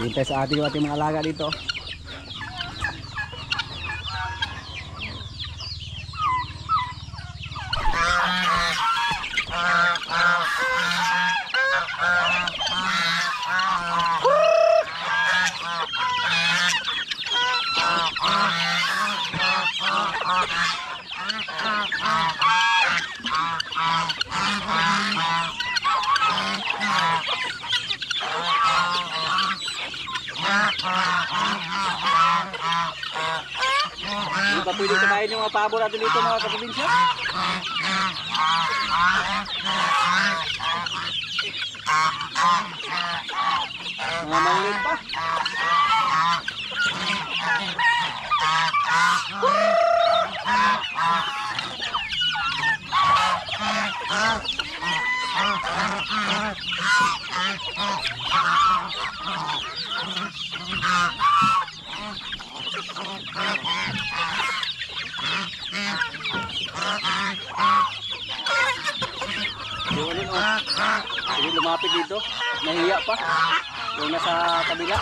Hintay sa ating mga alaga dito. Hindi pa pwede kumain yung mga pabo natin dito mga kaprobinsya. Mga maliit pa. Yung lumapit dito, nahiya pa. Yung nasa kabila.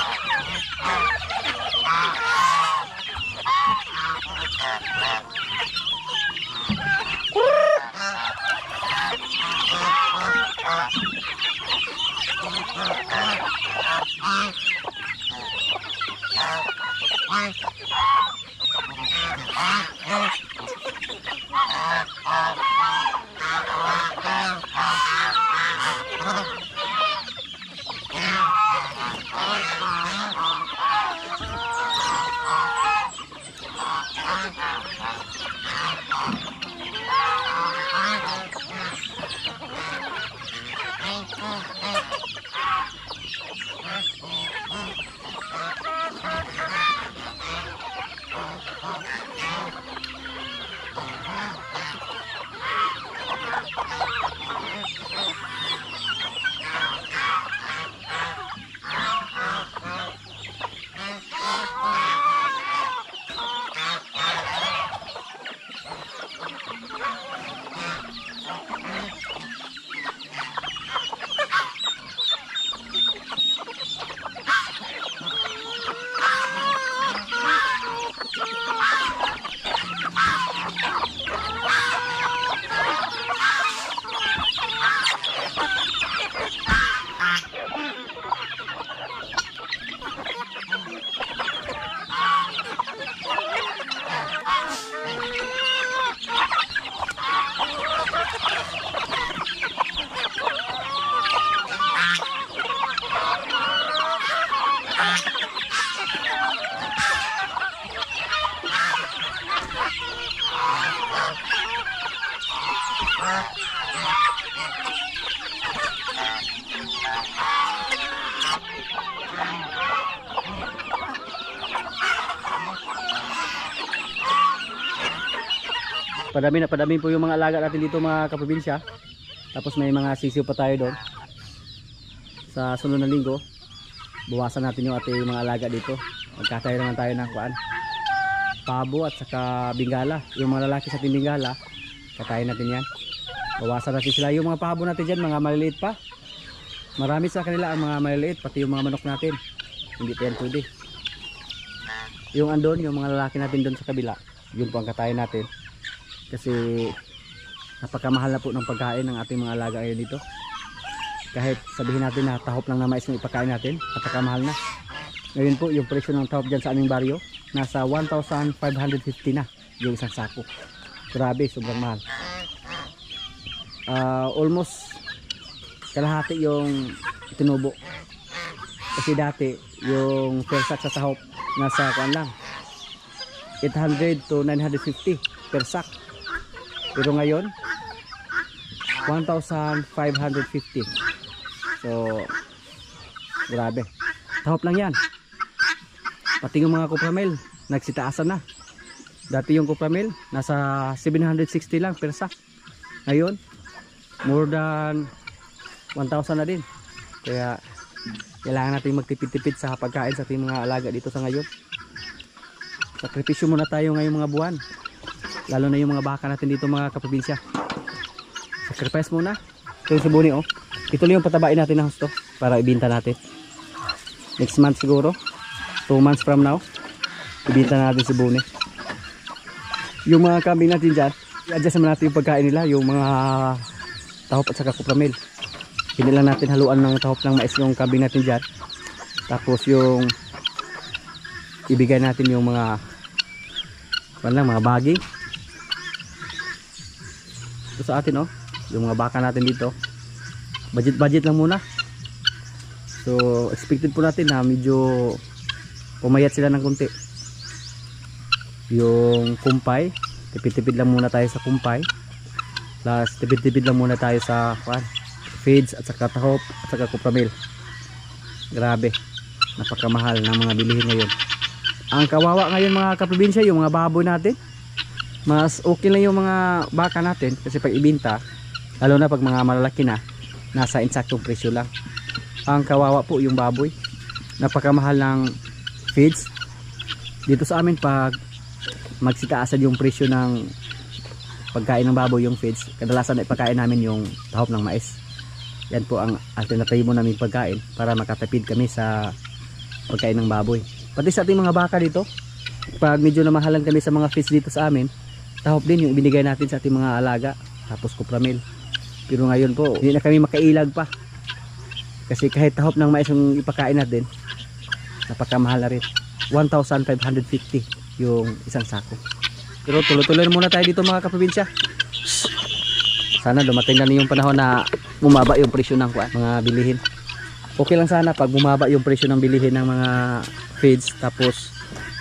Padami po yung mga alaga natin dito mga kaprobinsya. Tapos may mga sisiw pa tayo doon. Sa sunod na linggo, bawasan natin yung ating mga alaga dito. Magkatayo naman tayo ng pabo at saka bingala. Yung mga lalaki sa ating bingala, katayin natin yan. Bawasan natin sila. Yung mga pabo natin dyan, mga maliliit pa. Marami sa kanila ang mga maliliit, pati yung mga manok natin. Hindi pa yan pwede. Yung andon, yung mga lalaki natin doon sa kabila, yun po ang katayin natin. Kasi napakamahal na po ng pagkain ng ating mga alaga ngayon dito. Kahit sabihin natin na tahop lang na mais yung ipakain natin, napakamahal na. Ngayon po yung presyo ng tahop dyan sa aming baryo, nasa 1,550 na yung isang sako. Grabe, sobrang mahal. Almost kalahati yung tinubo. Kasi dati yung per sack sa tahop nasa kuan lang 800 to 950 per sack. Pero ngayon 1,550. So grabe. Tahop lang yan. Pati yung mga kupramel nagsitaasan na. Dati yung kupramel nasa 760 lang per sack. Ngayon more than 1,000 na din. Kaya kailangan natin magtipid-tipid sa pagkain sa ating mga alaga dito sa ngayon. Sakripisyo muna tayo ngayong mga buwan. Lalo na yung mga baka natin dito mga kaprobinsya. Sacrifice muna. Ito yung subuni oh. Ito lang yung patabain natin ng husto para ibinta natin. next month siguro, 2 months from now, ibenta natin si Bune. Yung mga kambing natin dyan, i-adjust naman natin yung pagkain nila, yung mga tahop at saka kupramil. Hindi lang natin haluan ng tahop ng mais yung kambing natin dyan. Tapos yung ibigay natin yung mga mga baging. Ito sa atin, oh, yung mga baka natin dito, budget lang muna. So expected po natin na medyo pumayat sila ng konti. Yung kumpay, tipid-tipid lang muna tayo sa kumpay, plus tipid-tipid lang muna tayo sa feeds at saka tahop at saka kupramil. Grabe, napakamahal ng mga bilihin ngayon. Ang kawawa ngayon mga kaprobinsya, yung mga baboy natin. Mas okay lang yung mga baka natin kasi pag ibinta, lalo na pag mga malalaki na, nasa insaktong presyo lang. Ang kawawa po yung baboy, napakamahal ng feeds. Dito sa amin, pag magsitaasan yung presyo ng pagkain ng baboy, yung feeds, kadalasan ay pagkain namin yung tahop ng mais. Yan po ang alternatibo namin pagkain para makatipid kami sa pagkain ng baboy. Pati sa ating mga baka dito, pag medyo namahalan kami sa mga feeds dito sa amin, tahop din yung ibinigay natin sa ating mga alaga, tapos kupramil. Pero ngayon po, hindi na kami makailag pa. Kasi kahit tahop ng mais yung ipakain natin, napakamahal na rin. 1,550 yung isang sako. Pero tuloy-tuloy muna tayo dito mga kaprobinsya. Sana dumating na yung panahon na bumaba yung presyo ng mga bilihin. Okay lang sana pag bumaba yung presyo ng bilihin ng mga feeds, tapos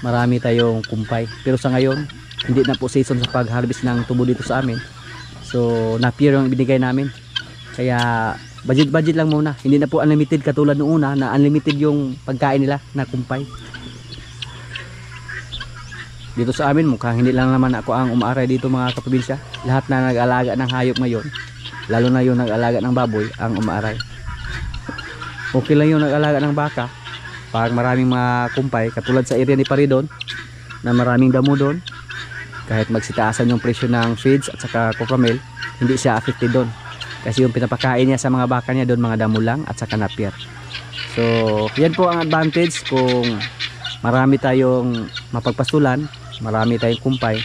marami tayong kumpay. Pero sa ngayon, hindi na po season sa pag-harvest ng tubo dito sa amin. So napier yung binigay namin. Kaya budget lang muna. Hindi na po unlimited katulad noong una na unlimited yung pagkain nila na kumpay. Dito sa amin mukhang hindi lang naman ako ang umaaray dito mga kaprobinsya. Lahat na nag-alaga ng hayop ngayon, lalo na yung nag-alaga ng baboy, ang umaaray. Okay lang yung nag-alaga ng baka pag maraming mga kumpay, katulad sa area ni Paridon na maraming damo doon. Kahit magsitaasan yung presyo ng feeds at saka kupramil, hindi siya affected doon. Kasi yung pinapakain niya sa mga baka niya doon, mga damo lang at saka napier. So yan po ang advantage kung marami tayong mapagpastulan, marami tayong kumpay,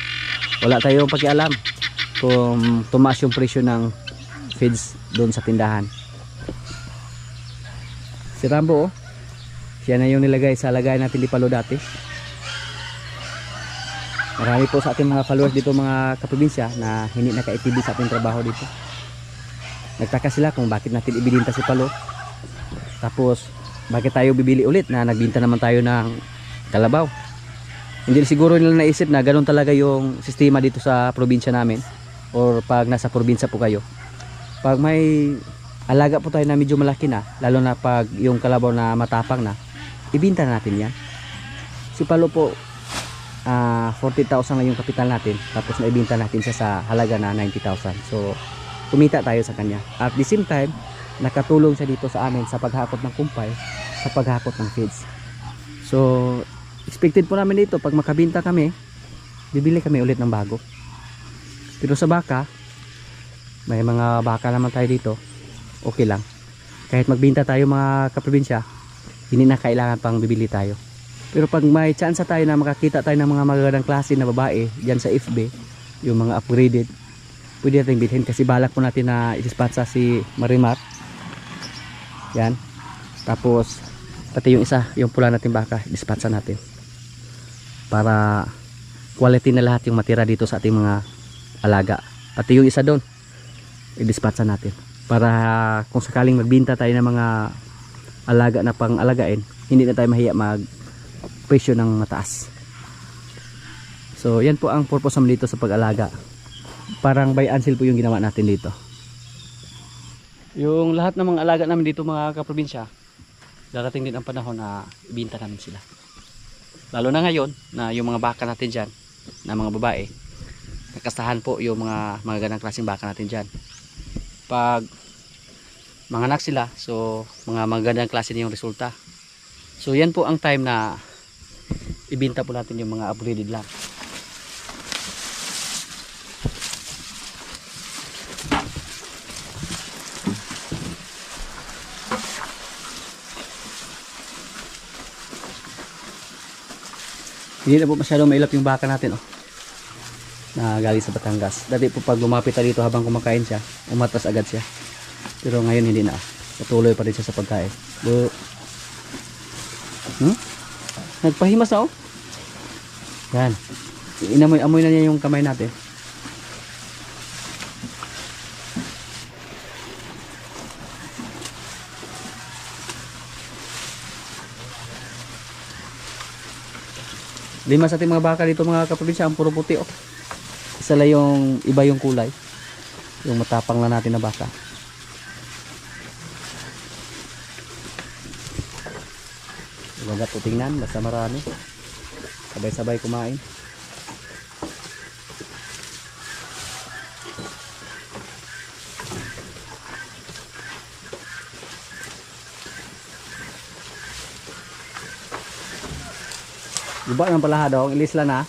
wala tayong pakialam kung tumaas yung presyo ng feeds doon sa tindahan. Si Rambo, oh, siya na yung nilagay sa lagay natin di palo dati. Marami po sa ating mga followers dito mga kaprobinsya na hindi naka-itibig sa ating trabaho dito. Nagtaka sila kung bakit natin ibinenta si Palo, tapos bakit tayo bibili ulit na nagbinta naman tayo ng kalabaw. Hindi siguro nila naisip na ganun talaga yung sistema dito sa probinsya namin, or pag nasa probinsya po kayo. Pag may alaga po tayo na medyo malaki na, lalo na pag yung kalabaw na matapang na, ibinta natin yan. Si Palo po, 40,000 lang yung kapital natin, tapos naibinta natin siya sa halaga na 90,000. So kumita tayo sa kanya. At the same time, nakatulong siya dito sa amin sa paghakot ng kumpay, sa paghakot ng feeds. So expected po namin dito, pag makabinta kami, bibili kami ulit ng bago. Pero sa baka, may mga baka naman tayo dito, okay lang. Kahit magbinta tayo mga kaprobinsya, hindi na kailangan pang bibili tayo. Pero pag may chance tayo na makakita tayo ng mga magagandang klase na babae dyan sa FB, yung mga upgraded, pwede natin bilhin. Kasi balak po natin na i-dispatcha si Marimar. Yan. Tapos pati yung isa, yung pula natin baka, i-dispatcha natin para quality na lahat yung matira dito sa ating mga alaga. Pati yung isa doon, i-dispatcha natin para kung sakaling magbinta tayo ng mga alaga na pang alagain, hindi na tayo mahiya mag presyo ng mataas. So yan po ang purpose naman dito sa pag-alaga. Parang buy and sell po yung ginawa natin dito. Yung lahat ng mga alaga namin dito mga kaprobinsya, darating din ang panahon na ibinta namin sila. Lalo na ngayon na yung mga baka natin dyan, na mga babae, nakastahan po yung mga gandang klaseng baka natin dyan. Pag mga anak sila, so mga magandang klase na yung resulta. So yan po ang time na ibinta po natin yung mga upgraded lang. Hindi na po masyadong mailap yung baka natin, oh. Na galing sa Batangas. Dati po pag lumapit tayo dito habang kumakain siya, umatras agad siya. Pero ngayon hindi na. Patuloy pa rin siya sa pagkain. Nagpahimas na, oh. Yan. Amoy na niya yung kamay natin. Lima sa ating mga baka dito mga kaprobinsya, ang puro puti, oh. Isa lang yung iba yung kulay. Yung matapang lang natin na baka. Maganda po tingnan, basta marami. Sabay-sabay kumain. Diba yung pala dong, ilis lang na.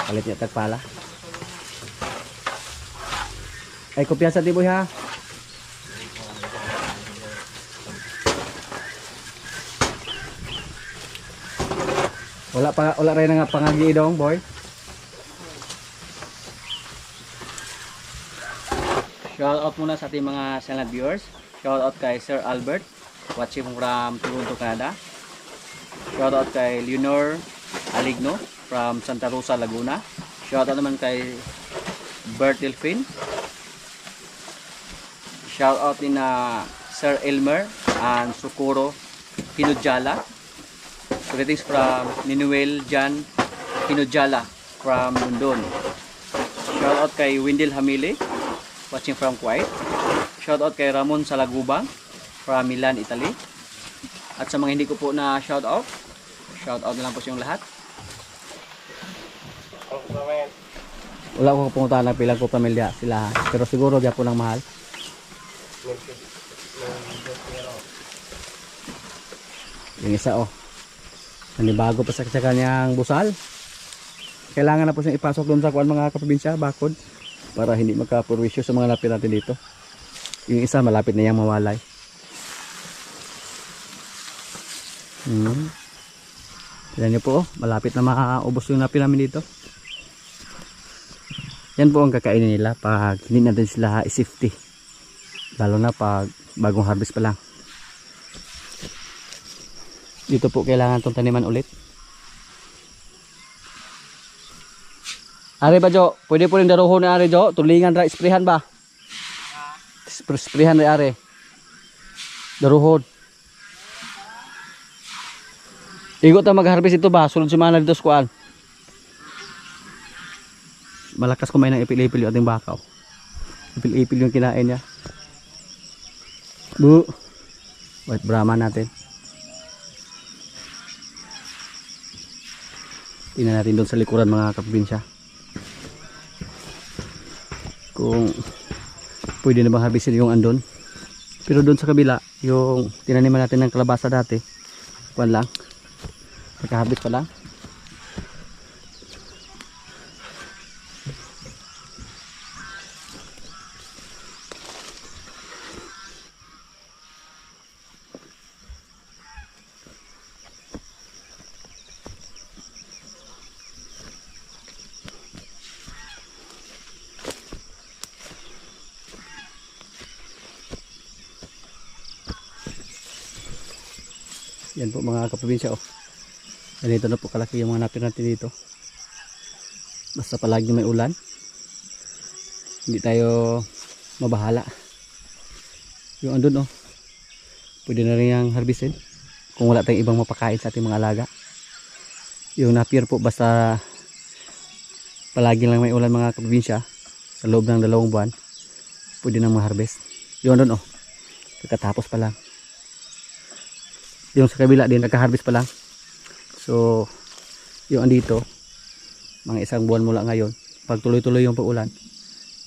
Palit niya tagpala. Ay, kopya sa tiboy ha. Wala rin nga pangagi dong, boy. Shout out muna sa ating mga silent viewers. Shout out kay Sir Albert, watching from Toronto, Canada. Shout out kay Leonor Aligno from Santa Rosa, Laguna. Shout out naman kay Bertil Finn. Shout out din na Sir Elmer and Socorro Hinudjala. Greetings from Ninuel Jan Hinudjala from London. Shout out kay Wendell Hamile, watching from Kuwait. Shout out kay Ramon Salagubang from Milan, Italy. At sa mga hindi ko po na shout out na lang po siyong lahat. Wala ko pumunta ng pilang ko pamilya sila, pero siguro diya po ng mahal. Yung isa, oh, nanibago pa sa kanyang busal. Kailangan na po siyang ipasok doon sa kuan mga kaprobinsya, bakod, para hindi magka-purwisyo sa mga lapit natin dito. Yung isa malapit na yang mawalay. Yan nyo po, oh, malapit na makaubos yung napi namin dito. Yan po ang kakainin nila pag hindi natin sila i-safety, lalo na pag bagong harvest pa lang. Dito po kailangan itong taniman ulit. Ari ba Jo? Pwede po rin daruhon na ari Jo? Tulingan ra, isprehan ba? Isprehan ra ari. Daruhon. Igot na mag-harvest ito ba? Sunod semana dito sa kuan. Malakas kumain ng ipil-ipil yung ating bakaw. Ipil-ipil yung kinain niya. White Brahma natin. Tingnan natin doon sa likuran mga kaprobinsya, kung pwede na bang harvestin yung andon. Pero doon sa kabila, yung tinaniman natin ng kalabasa dati, kuan lang, nagka-harvest pa lang. Yan po mga kaprobinsya, oh. Ganito na po kalaki yung mga napir natin dito. Basta palagi may ulan, hindi tayo mabahala. Yung andun, oh, pwede na rin yung harvestin kung wala tayong ibang mapakain sa ating mga alaga. Yung napir po, basta palagi lang may ulan mga kaprobinsya, sa loob ng 2 buwan pwede na ma-harvest. Yung andun, oh, pagkatapos pa lang. Yung sa kabila din nagka-harvest pa lang. So yung andito, mga 1 buwan mula ngayon, pag tuloy-tuloy yung pag-ulan,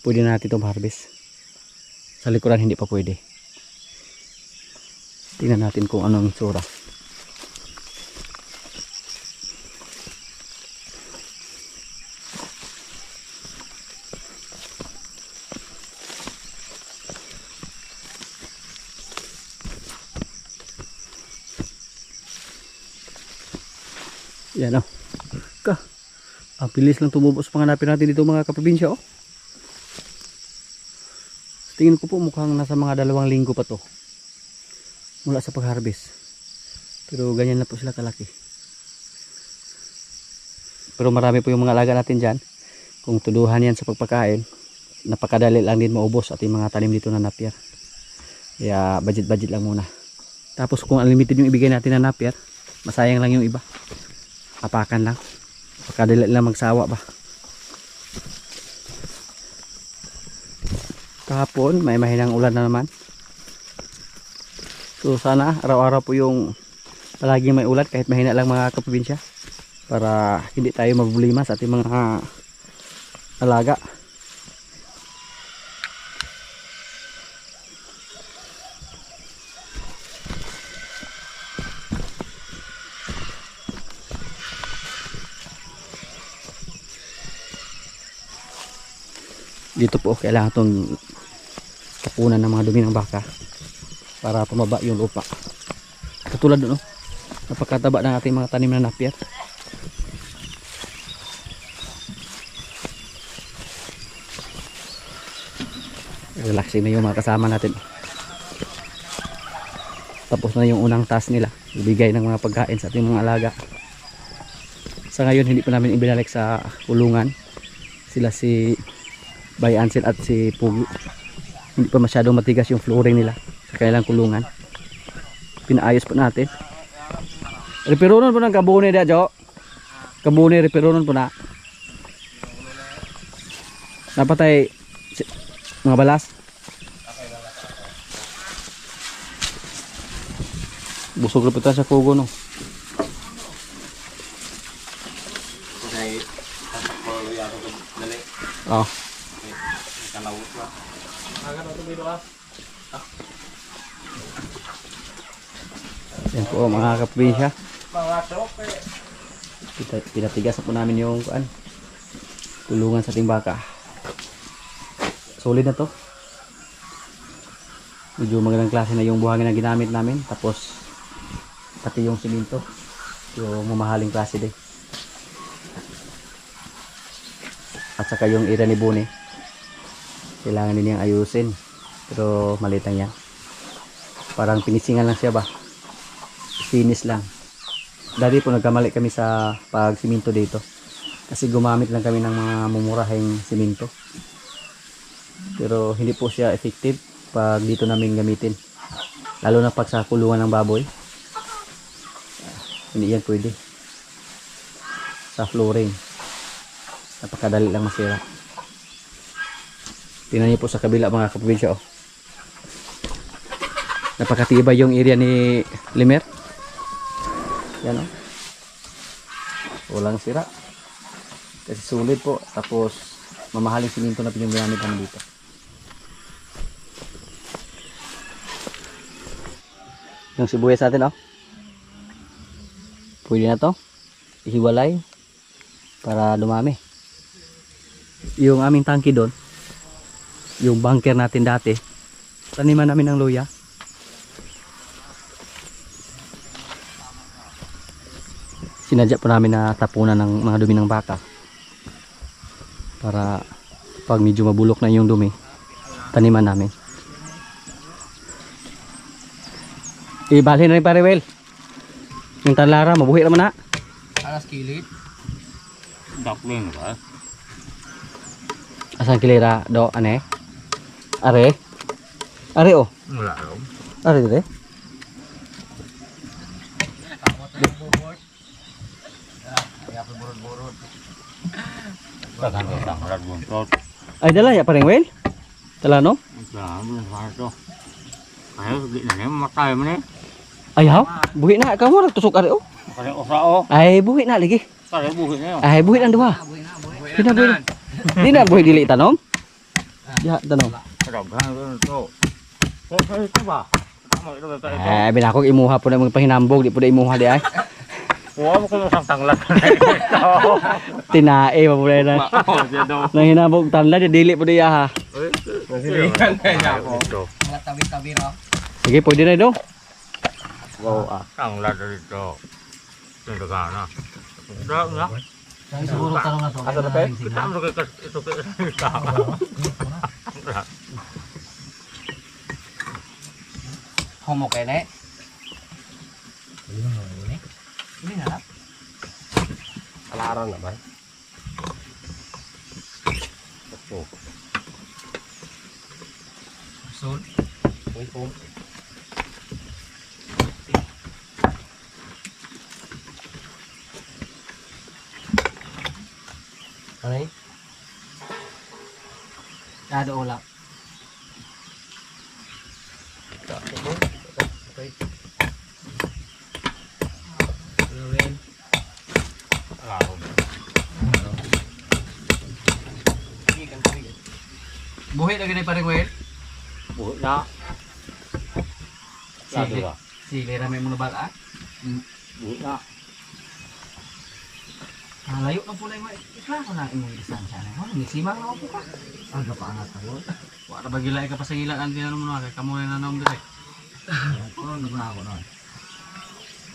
pwede na natin itong harvest. Sa likuran hindi pa pwede. Tingnan natin kung anong itsura. Yan oh. Ang bilis lang tumubos panganapin natin dito mga kaprobinsya oh. Tingin ko po mukhang nasa mga 2 linggo pa to mula sa pag-harvest. Pero ganyan na po sila kalaki. Pero marami po yung mga alaga natin dyan. Kung tuduhan yan sa pagpakain, napakadali lang din maubos at yung mga tanim dito na napier. Kaya budget lang muna. Tapos kung unlimited yung ibigay natin na napier, masayang lang yung iba. Apakan lang. Napakadali lang magsawa ba. Kahapon may mahinang ulan na naman. So sana araw-araw po yung palagi may ulan kahit mahina lang mga kaprobinsya, para hindi tayo mablema sa ating mga alaga. Dito po kailangan itong tapunan ng mga dumi ng baka para tumaba yung lupa. Katulad doon, napakataba ng ating mga tanim na napier. Relaxing na yung mga kasama natin. Tapos na yung unang task nila, ibigay ng mga pagkain sa ating mga alaga. Sa ngayon hindi pa namin ibinalik sa kulungan sila si Bay Ansel at si Pugi. Hindi pa masyadong matigas yung flooring nila sa kanilang kulungan. Pinaayos po natin. Reperonon po ng kabuni da Jo. Kabuni reperonon po na. Napatay mga balas. Busog reputan sa kugo no. Oh. Yan po mga kaprobinsya. Pinatigas po namin yung kulungan sa ating baka. Solid na to. Medyo magandang klase na yung buhangin na ginamit namin. Tapos pati yung simento, yung mamahaling klase din. At saka yung ira ni Bune, kailangan din niyang ayusin, pero maliit lang yan. Parang pinisingan lang siya ba, finish lang. Dati po nagkamali kami sa pagsiminto dito kasi gumamit lang kami ng mga mumurahing siminto, pero hindi po siya effective pag dito namin gamitin, lalo na pag sa kulungan ng baboy. Hindi yan pwede. Sa flooring napakadali lang masira. Tingnan niyo po sa kabila mga kaprobinsya oh. Napakatibay yung area ni Limer. Yan oh. Walang sira. Kasi sulit po. Tapos mamahaling siminto na pinaggamit namin dito. Yung sibuyas natin oh. Pwede na to. Ihiwalay para dumami. Yung aming tangke doon, yung bunker natin dati, taniman namin ng luya. Sinadya po namin na tapunan ng mga dumi ng baka para pag medyo mabulok na yung dumi, taniman namin. Ibalhin na rin pare Wel. Yung talara, mabuhi naman na. Alas kilit. Dakling ba? Asan kilira do ane? Are? Are oh. Wala ron. Are dire? Ay dala ya pareng Wel? Dala no? Ayaw, hindi na niya mamatay mo na eh. Ayaw, buhi na. Kamu nagtusok are oh. Kaya usao. Ay buhi na lagi. Kaya buhi na yun. Ay buhi ang duha. Di na buhi. Di na buhi dili tanom. Ya tanom. Kadaghan ko ito. Kaya ito ba? Eh binakog imuha po na mga pahinambog, di po na imuha di ay. Huwag mo ko isang tanglat. Tinae pa po na. Nang hinambog tanla di dili po di ha. Nasilikan na niya ako. Tabi-tabi ro. Sige, pwede na do. Wow, tanglat dito. Tindaga na. Daw nga. Siguro tanong na to. Asa na, Pe? Kita mo kay ito kay tao. Homo kayo na eh. Ini na. Kalaran naman. Ito. Sul. Uy, pum. Ano eh? Ada ulap. Okay. Buhi lagi ni paring Wel. Buhok na. Lado Sige. ba? Sige, ramay mo na bala. Buhok na. Layo na po na yung iklaro na imong distansya na. Ano, nisimang na po ka. Aga pa angat ako. Wala ba gilay ka pa sa ilan ang tinanong mo na kay kamu na nanom dire. Ano na ako noon.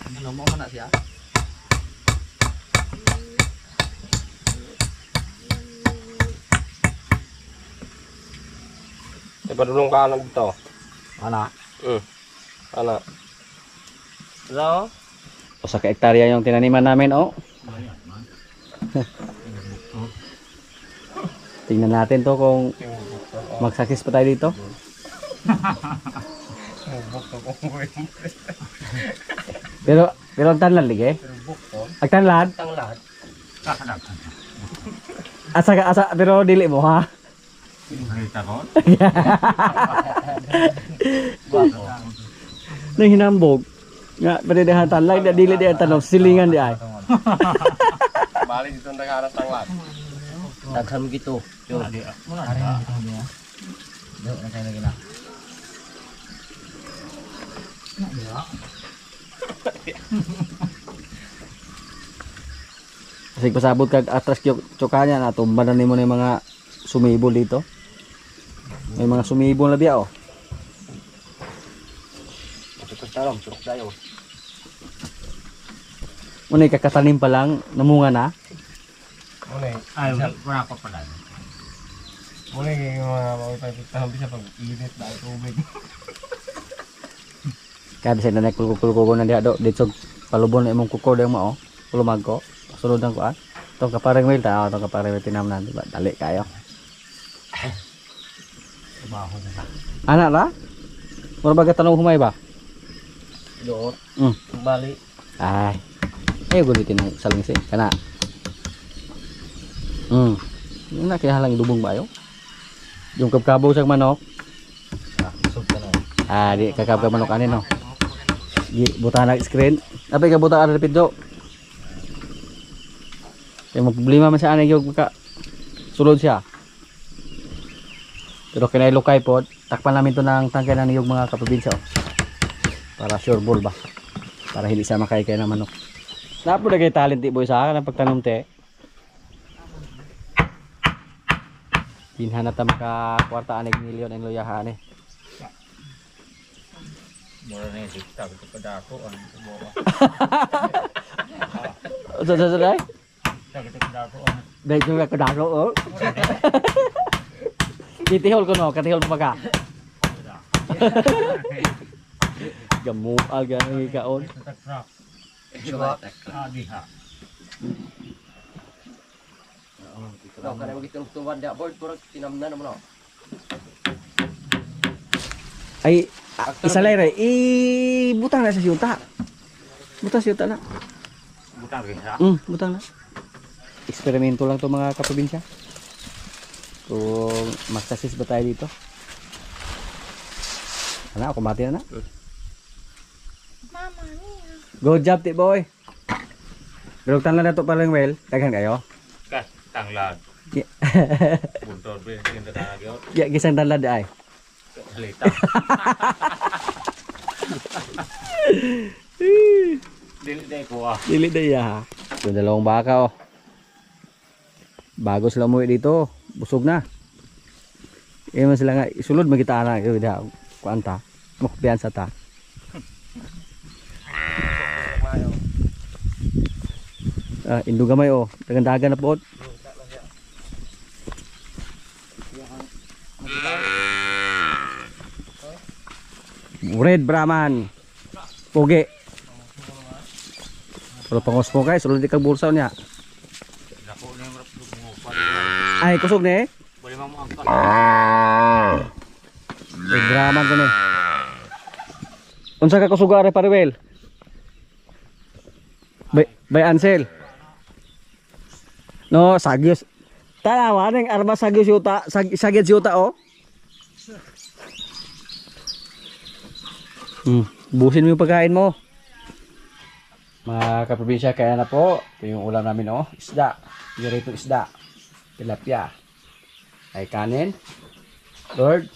Ano mo man na siya? Ipadulong ka lang dito. Ana. Ano? Hello? O sa ka-hektarya yung tinaniman namin, oh. Tingnan natin to kung mag-success pa tayo dito. pero ang tanlan lige. Ang tanlan. Tanglad. Asa pero dili mo ha. Kita ko. Nang hinambog. Nga pwede dehan tanlan dili di tanong silingan di ay. Balik dito nagharap tanglad. Daghan gitu. Yo. Kasi pasabot kag atras tsukanya na tumbanan nimo ni mga sumibol dito. May mga sumibol na biya oh. Ito tarom, surok tayo. Unay kakatanim pa lang namunga na. Muna Ay, wala pa pala. muna yung mga mawipay-pitahon bisa pag init na tubig. Kaya bisa na kulko na diha do dito palubon na imong kuko dang mao. Kulumag ko. Sulod ang kuan. Tong kapareng wil ta, tong kapareng wil tinamnan di ba? Dali kayo. Baho na. Anak ra? Mura ba tanong humay ba? Doon. Balik. Ay. Ayo gulitin ng salingsi kana. Yung na kaya lang dubong ba yo? Yung kabkabaw sa manok. Sub ka na. Di kakabka manok ani no. Gi buta na screen. Apay ka buta ara piddo. Kaya mo problema man sa ani yung ka sulod siya. Pero kinay lokay pod, takpan namin to ng tangkay ng niyog mga kaprobinsya oh. Para sure ball ba. Para hindi siya makaykay ng manok. Napo na kay talent boy sa akin ang pagtanom te. Pinhan na ta maka kwarta anig milyon ang luyahan eh. Mura na yung dikta. Ito pa dako. Ano ito mo? Sa dai? Ito pa dako. Dai juga ko dako oh. Kitihol ko no, katihol pa ka. Gamu aga ng ikaon. Takrak. Diba? Diha. Daw ka na magitong tuwan da board puro tinamnan naman oh. Ay, isa lang rin. Butang na sa siyuta. Butang siyuta na. Butang rin ha. Butang na. Eksperimento lang to mga kaprobinsya. Kung magsasis ba tayo dito? Ano, kumati na na. Mama niya. Good job, ti boy. Durugtan lang na to palang well. Daghan kayo. Kas, tanglad. Yeah. Buntor, pinagin na tayo. Gisang talad ay. Halita. Dili day ko ah. Dili daya ha. Yung dalawang baka oh. Bago sila umuwi dito. Busog na. Iyon sila nga. Isulod magkita na. Kuanta. Mukbiyan sa ta. Indo gamay oh. Dagan-dagan na po. Red Brahman. Pogi. Kalau pangos mo kay, sulod di kag bulsa niya. Dako na yung rap. Ay, kusog ni. Boleh mo angkat. Red Brahman ko ni. Unsa ka kusog are Pariwel? Bay Ansel. No, sagyos. Tanawa ning arma sagyos yuta, sagyos yuta oh. Busin mo yung pagkain mo. Mga kaprobinsya, kaya na po. Ito yung ulam namin oh. Isda. Dirito isda. Tilapia. Ay kanin. Lord,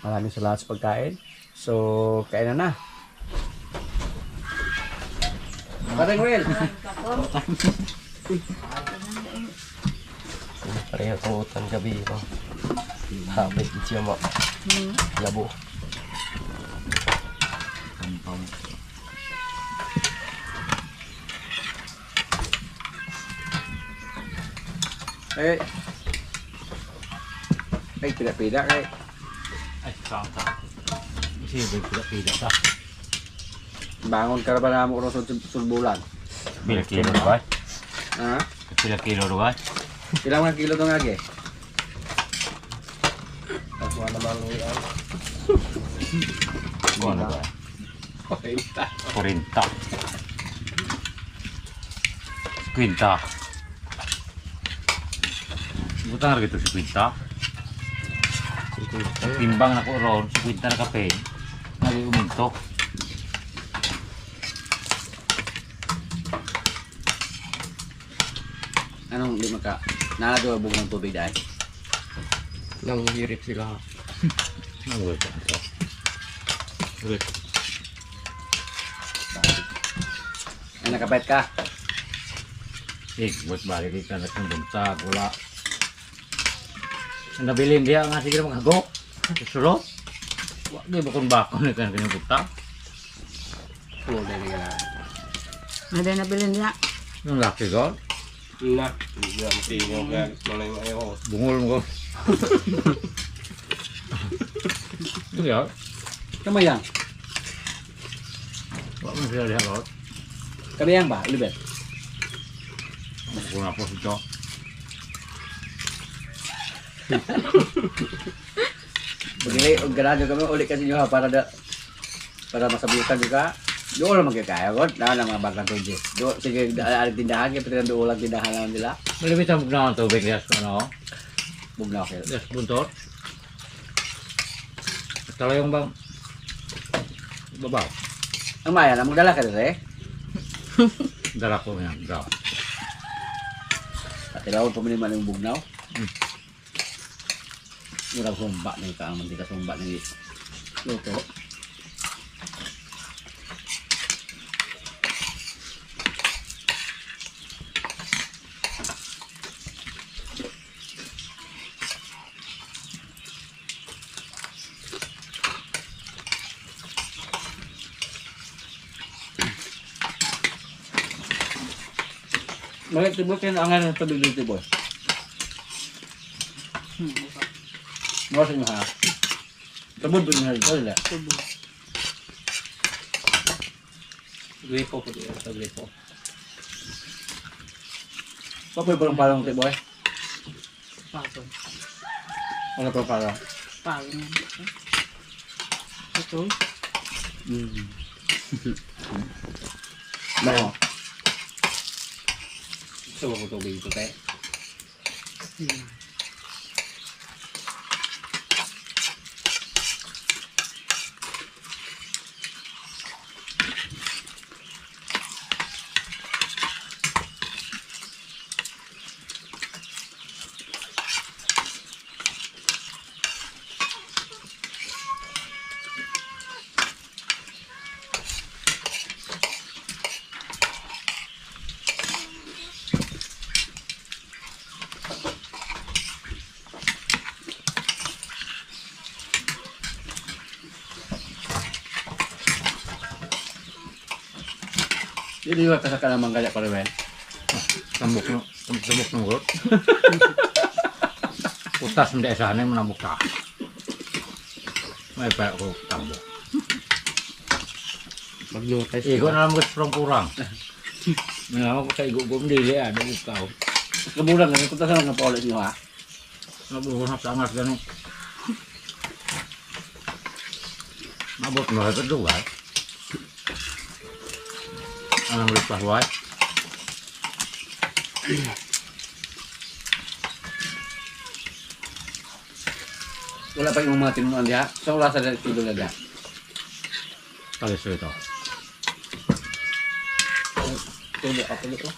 maraming salamat sa pagkain. So, kain na. Parang Will. Pareho itong utang gabi ko. Habit siya mo. Labo. Eh. Ay, pila-pila kay. Ay, kaka. Sige, pila ta. Bangon ka na ba na mo ron sulbulan? Pila kilo ba? Ha? Pila kilo ba? Ilang mga kilo itong agi? Tapos naman lo yan. Ano ba? 40. Quinta. Butang gitu si Quinta. Timbang na ko ron, si Quinta na kape. Nagi umintok. Anong di maka? Nakadubog ng tubig dahil? Nang hirip sila. Nangul ka ito. Ulit. Ay, nakabait ka? Buat balik kita na kung bunta, wala. Ang nabilin dia nga sige maghago. Susulot. Wag di bakon bakon na kanyang bunta. Oo, dahil nga lang. Ada na bilin niya. Yung laki ko, Na, hindi mo tingin yan. Malay mo ayaw. bungol mo ko. Iya, Kamayang? wag mo siya diha ko. Kamayang ba? Libet? Kung ako ito. Pagkili, ganado kami, ulit kasi nyo ha, para masabutan juga. Doon lang magkakaya ko, na lang mga bagang tubig. Doon, sige, aling tindahan, kaya pati doon lang tindahan naman nila. Malibit ang bugnawan tubig yes ko ano. Bugna ako. Yes, buntot. Kalau yung bang babaw. Ang maya na, magdala ka rin eh. Dala ko yan, bro. At ilawon pa man yung bugnaw. Hmm. Murag sumba na yung kaang mantika sumba na yung luto. Bakit tibukin ang nga ng tubig dito, boy? Ngawasin nyo ha. Tabod po nyo dito, nila. Gripo po dito. Gripo. Papoy pa lang parang ito, boy. Pato. Ano pa parang? Pato na. Ito. Ano? Gusto ko tubig ito tayo. Hindi ba kasaka naman kaya pa rin? Tambok ng urot. Utas hindi sana yung manabok ka. May pa ako tambok. Maglutay Igo na lang mga kurang. May ako sa igo-gom dili ah. Dili ka. Kabulan na, kung tasang nga paulit nyo ha. Nabuhunap sa angas gano'n. Mabot mo ka kedua. Alam mo pa huwag. Wala pa yung mga tinunan diha. So wala sa kilo na diha. Kalis ito. Tulo ako tulo.